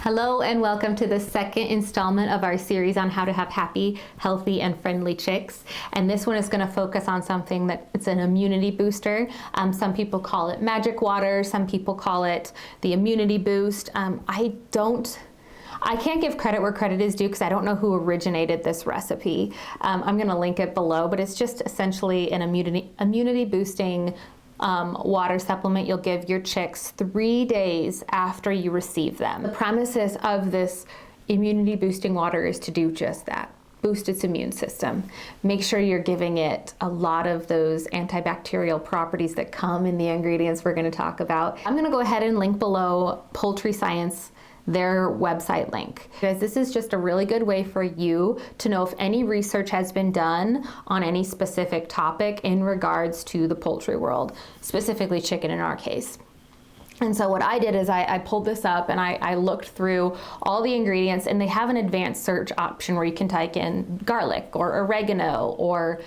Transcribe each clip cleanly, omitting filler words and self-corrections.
Hello and welcome to the second installment of our series on how to have happy, healthy, and friendly chicks. And this one is going to focus on something that it's an immunity booster. Some people call it magic water. Some people call it the immunity boost. I can't give credit where credit is due because I don't know who originated this recipe. I'm going to link it below, but it's just essentially an immunity boosting water supplement you'll give your chicks 3 days after you receive them. The premises of this immunity boosting water is to do just that. Boost its immune system. Make sure you're giving it a lot of those antibacterial properties that come in the ingredients we're going to talk about. I'm going to go ahead and link below Poultry Science, their website link. Because this is just a really good way for you to know if any research has been done on any specific topic in regards to the poultry world, specifically chicken in our case. And so what I did is I pulled this up and I looked through all the ingredients, and they have an advanced search option where you can type in garlic or oregano or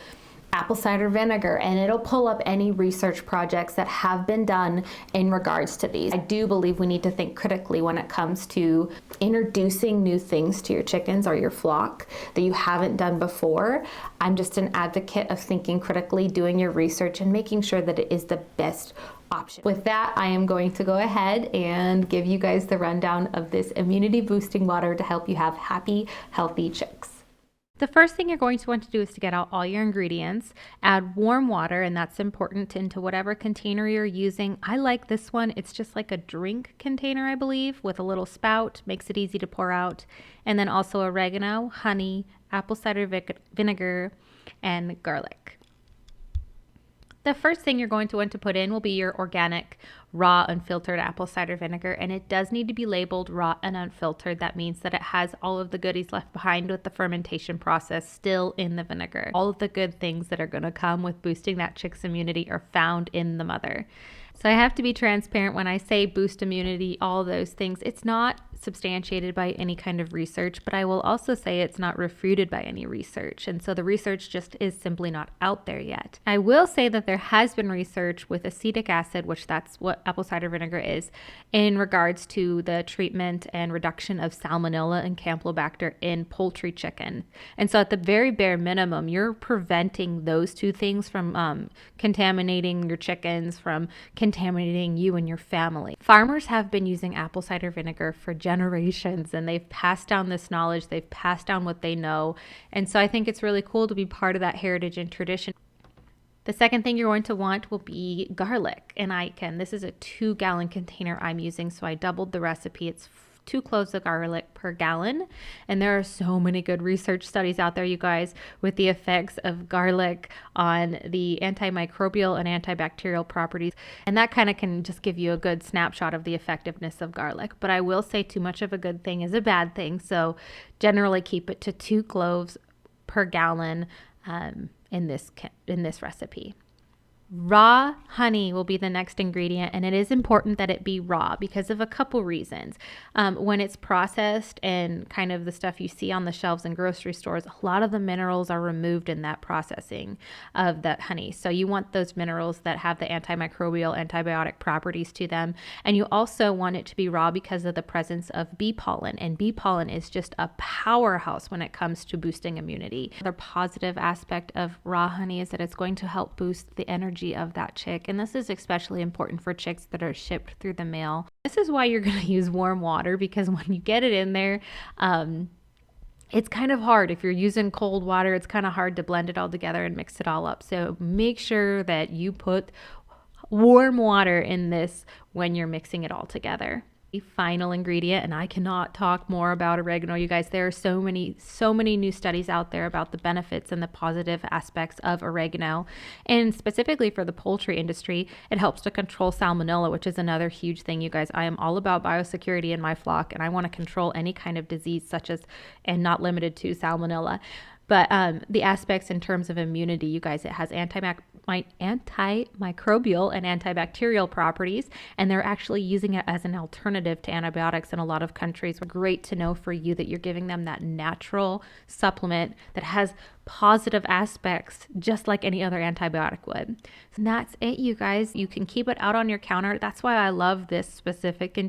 apple cider vinegar, and it'll pull up any research projects that have been done in regards to these. I do believe we need to think critically when it comes to introducing new things to your chickens or your flock that you haven't done before. I'm just an advocate of thinking critically, doing your research, and making sure that it is the best option. With that, I am going to go ahead and give you guys the rundown of this immunity boosting water to help you have happy, healthy chicks. The first thing you're going to want to do is to get out all your ingredients, add warm water, and that's important, into whatever container you're using. I like this one. It's just like a drink container, I believe, with a little spout, makes it easy to pour out. And then also oregano, honey, apple cider vinegar, and garlic. The first thing you're going to want to put in will be your organic, raw, unfiltered apple cider vinegar, and it does need to be labeled raw and unfiltered. That means that it has all of the goodies left behind with the fermentation process still in the vinegar. All of the good things that are going to come with boosting that chick's immunity are found in the mother. So I have to be transparent when I say boost immunity, all those things. It's not substantiated by any kind of research, but I will also say it's not refuted by any research. And so the research just is simply not out there yet. I will say that there has been research with acetic acid, which that's what apple cider vinegar is, in regards to the treatment and reduction of salmonella and campylobacter in poultry chicken. And so at the very bare minimum, you're preventing those two things from contaminating your chickens, from contaminating you and your family. Farmers have been using apple cider vinegar for generations, and they've passed down this knowledge, they've passed down what they know. And so I think it's really cool to be part of that heritage and tradition. The second thing you're going to want will be garlic. And this is a 2-gallon container I'm using, so I doubled the recipe. It's 2 cloves of garlic per gallon. And there are so many good research studies out there, you guys, with the effects of garlic on the antimicrobial and antibacterial properties. And that kind of can just give you a good snapshot of the effectiveness of garlic. But I will say too much of a good thing is a bad thing. So generally keep it to 2 cloves per gallon in this recipe. Raw honey will be the next ingredient, and it is important that it be raw because of a couple reasons. When it's processed and kind of the stuff you see on the shelves in grocery stores, a lot of the minerals are removed in that processing of that honey. So you want those minerals that have the antimicrobial, antibiotic properties to them. And you also want it to be raw because of the presence of bee pollen. And bee pollen is just a powerhouse when it comes to boosting immunity. Another positive aspect of raw honey is that it's going to help boost the energy of that chick, and this is especially important for chicks that are shipped through the mail. This is why you're going to use warm water, because when you get it in there, it's kind of hard. If you're using cold water, it's kind of hard to blend it all together and mix it all up. So make sure that you put warm water in this when you're mixing it all together. The final ingredient, and I cannot talk more about oregano, you guys. There are so many new studies out there about the benefits and the positive aspects of oregano, and specifically for the poultry industry, it helps to control salmonella, which is another huge thing, you guys. I am all about biosecurity in my flock, and I want to control any kind of disease such as, and not limited to, salmonella. But the aspects in terms of immunity, you guys, it has antimicrobial and antibacterial properties, and they're actually using it as an alternative to antibiotics in a lot of countries. Great to know for you that you're giving them that natural supplement that has positive aspects just like any other antibiotic would. And that's it, you guys. You can keep it out on your counter. That's why I love this specific container.